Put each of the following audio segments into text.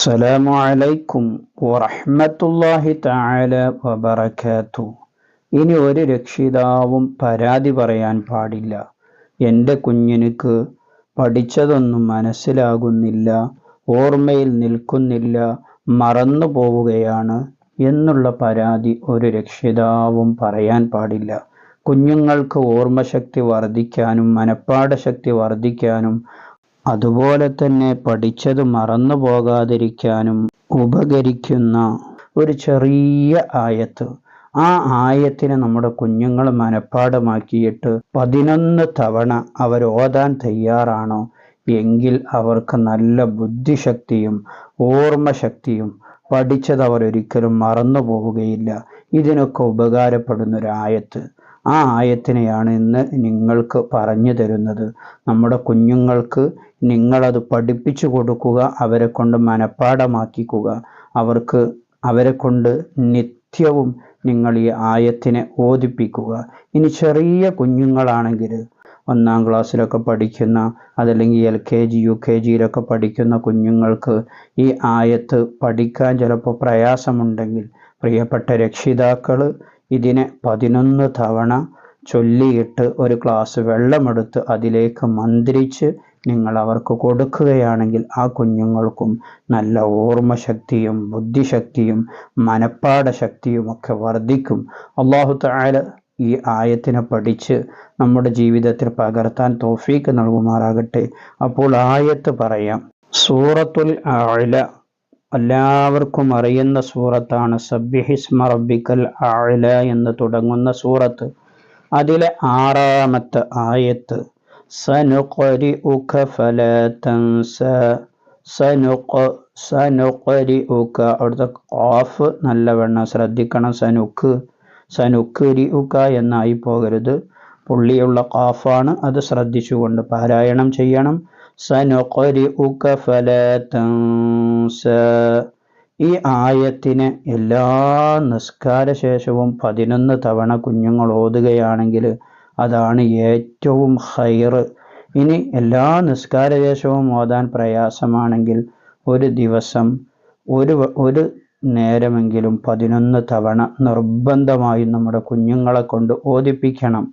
അസ്സലാമു അലൈക്കും വറഹ്മത്തുള്ളാഹി തആല വബറകാതുഹു. ഇനി ഒരു രക്ഷിതാവും പരാതി പറയാൻ പാടില്ല. എൻ്റെ കുഞ്ഞിനിക്ക് പഠിച്ചതൊന്നും മനസ്സിലാകുന്നില്ല, ഓർമ്മയിൽ നിൽക്കുന്നില്ല, മറന്നു പോവുകയാണ് എന്നുള്ള പരാതി ഒരു രക്ഷിതാവും പറയാൻ പാടില്ല. കുഞ്ഞുങ്ങൾക്ക് ഓർമ്മശക്തി വർദ്ധിക്കാനും മനഃപ്പാഠശക്തി വർദ്ധിക്കാനും അതുപോലെ തന്നെ പഠിച്ചത് മറന്നു പോകാതിരിക്കാനും ഉപകരിക്കുന്ന ഒരു ചെറിയ ആയത്ത്, ആ ആയത്തിനെ നമ്മുടെ കുഞ്ഞുങ്ങൾ മനഃപ്പാഠമാക്കിയിട്ട് 11 തവണ അവർ ഓതാൻ തയ്യാറാണോ എങ്കിൽ അവർക്ക് നല്ല ബുദ്ധിശക്തിയും ഓർമ്മശക്തിയും പഠിച്ചത് അവർ ഒരിക്കലും മറന്നു പോവുകയില്ല. ഇതിനൊക്കെ ഉപകാരപ്പെടുന്നൊരായത്ത്, ആ ആയത്തിനെയാണ് ഇന്ന് നിങ്ങൾക്ക് പറഞ്ഞു തരുന്നത്. നമ്മുടെ കുഞ്ഞുങ്ങൾക്ക് നിങ്ങളത് പഠിപ്പിച്ചു കൊടുക്കുക, അവരെ കൊണ്ട് മനഃപ്പാഠമാക്കിക്കുക. അവരെ കൊണ്ട് നിത്യവും നിങ്ങൾ ഈ ആയത്തിനെ ഓതിപ്പിക്കുക. ഇനി ചെറിയ കുഞ്ഞുങ്ങളാണെങ്കിൽ 1-ാം ക്ലാസ്സിലൊക്കെ പഠിക്കുന്ന, അതല്ലെങ്കിൽ LKG UKGയിലൊക്കെ പഠിക്കുന്ന കുഞ്ഞുങ്ങൾക്ക് ഈ ആയത്ത് പഠിക്കാൻ ചിലപ്പോൾ പ്രയാസമുണ്ടെങ്കിൽ പ്രിയപ്പെട്ട രക്ഷിതാക്കൾ ഇതിനെ 11 തവണ ചൊല്ലിയിട്ട് ഒരു ഗ്ലാസ് വെള്ളമെടുത്ത് അതിലേക്ക് മന്ത്രിച്ച് നിങ്ങൾ അവർക്ക് കൊടുക്കുകയാണെങ്കിൽ ആ കുഞ്ഞുങ്ങൾക്കും നല്ല ഓർമ്മശക്തിയും ബുദ്ധിശക്തിയും മനഃപ്പാഠശക്തിയും ഒക്കെ വർദ്ധിക്കും. അല്ലാഹു തആല ഈ ആയത്തിനെ പഠിച്ച് നമ്മുടെ ജീവിതത്തിൽ പകർത്താൻ തൗഫീക്ക് നൽകുമാറാകട്ടെ. അപ്പോൾ ആയത്ത് പറയാം. സൂറത്തുൽ അഅല എല്ലാവർക്കും അറിയുന്ന സൂറത്താണ്. സബ്ബിഹിസ്മ റബ്ബിക്കൽ അഅല എന്ന് തുടങ്ങുന്ന സൂറത്ത്. അതിലെ 6-ാമത്തെ ആയത്ത് സനുഖരിഉക ഫലാ തൻസ. സനുഖരിഉക, അവിടുത്തെ ഖാഫ് നല്ലവണ്ണം ശ്രദ്ധിക്കണം. സനുഖരിഉക എന്നായി പോകരുത്, പുള്ളിയുള്ള ഖാഫാണ്, അത് ശ്രദ്ധിച്ചുകൊണ്ട് പാരായണം ചെയ്യണം. സനുഖരിഉക ഫലാ തൻസ. ഈ ആയത്തിനെ എല്ലാ നിസ്കാര ശേഷവും 11 തവണ കുഞ്ഞുങ്ങൾ ഓതുകയാണെങ്കിൽ അതാണ് ഏറ്റവും ഖൈർ. ഇനി എല്ലാ നിസ്കാര ശേഷവും ഓതാൻ പ്രയാസമാണെങ്കിൽ ഒരു ദിവസം ഒരു നേരമെങ്കിലും 11 തവണ നിർബന്ധമായും നമ്മുടെ കുഞ്ഞുങ്ങളെ കൊണ്ട് ഓതിപ്പിക്കണം.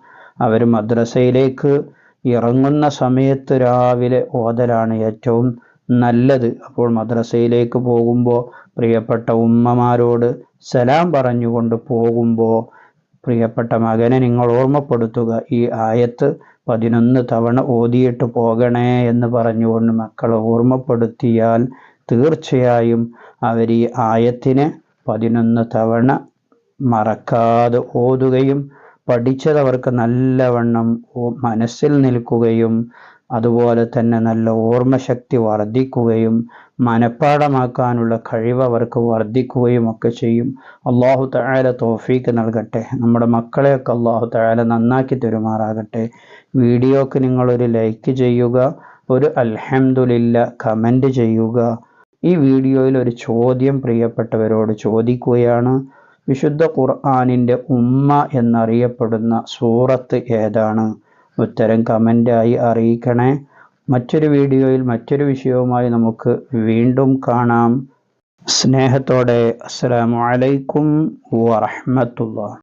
അവർ മദ്രസയിലേക്ക് ഇറങ്ങുന്ന സമയത്ത് രാവിലെ ഓതലാണ് ഏറ്റവും നല്ലത്. അപ്പോൾ മദ്രസയിലേക്ക് പോകുമ്പോൾ പ്രിയപ്പെട്ട ഉമ്മമാരോട് സലാം പറഞ്ഞുകൊണ്ട് പോകുമ്പോൾ പ്രിയപ്പെട്ട മകനെ നിങ്ങൾ ഓർമ്മപ്പെടുത്തുക, ഈ ആയത്ത് 11 തവണ ഓതിയിട്ട് പോകണേ എന്ന് പറഞ്ഞുകൊണ്ട് മക്കളെ ഓർമ്മപ്പെടുത്തിയാൽ തീർച്ചയായും അവർ ഈ ആയത്തിനെ 11 തവണ മറക്കാതെ ഓതുകയും പഠിച്ചത് അവർക്ക് നല്ലവണ്ണം മനസ്സിൽ നിൽക്കുകയും അതുപോലെ തന്നെ നല്ല ഓർമ്മശക്തി വർദ്ധിക്കുകയും മനഃപ്പാഠമാക്കാനുള്ള കഴിവ് അവർക്ക് വർദ്ധിക്കുകയും ഒക്കെ ചെയ്യും. അല്ലാഹു തആല തൗഫീക്ക് നൽകട്ടെ. നമ്മുടെ മക്കളെയൊക്കെ അല്ലാഹു തആല നന്നാക്കി തരുമാറാകട്ടെ. വീഡിയോക്ക് നിങ്ങളൊരു ലൈക്ക് ചെയ്യുക, ഒരു അൽഹംദുലില്ലാ കമൻറ്റ് ചെയ്യുക. ഈ വീഡിയോയിൽ ഒരു ചോദ്യം പ്രിയപ്പെട്ടവരോട് ചോദിക്കുകയാണ്. വിശുദ്ധ ഖുർആനിൻ്റെ ഉമ്മ എന്നറിയപ്പെടുന്ന സൂറത്ത് ഏതാണ്? ഉത്തരം കമൻ്റായി അറിയിക്കണേ. മറ്റൊരു വീഡിയോയിൽ മറ്റൊരു വിഷയവുമായി നമുക്ക് വീണ്ടും കാണാം. സ്നേഹത്തോടെ അസ്സലാമു അലൈക്കും വറഹ്മത്തുള്ളാഹി.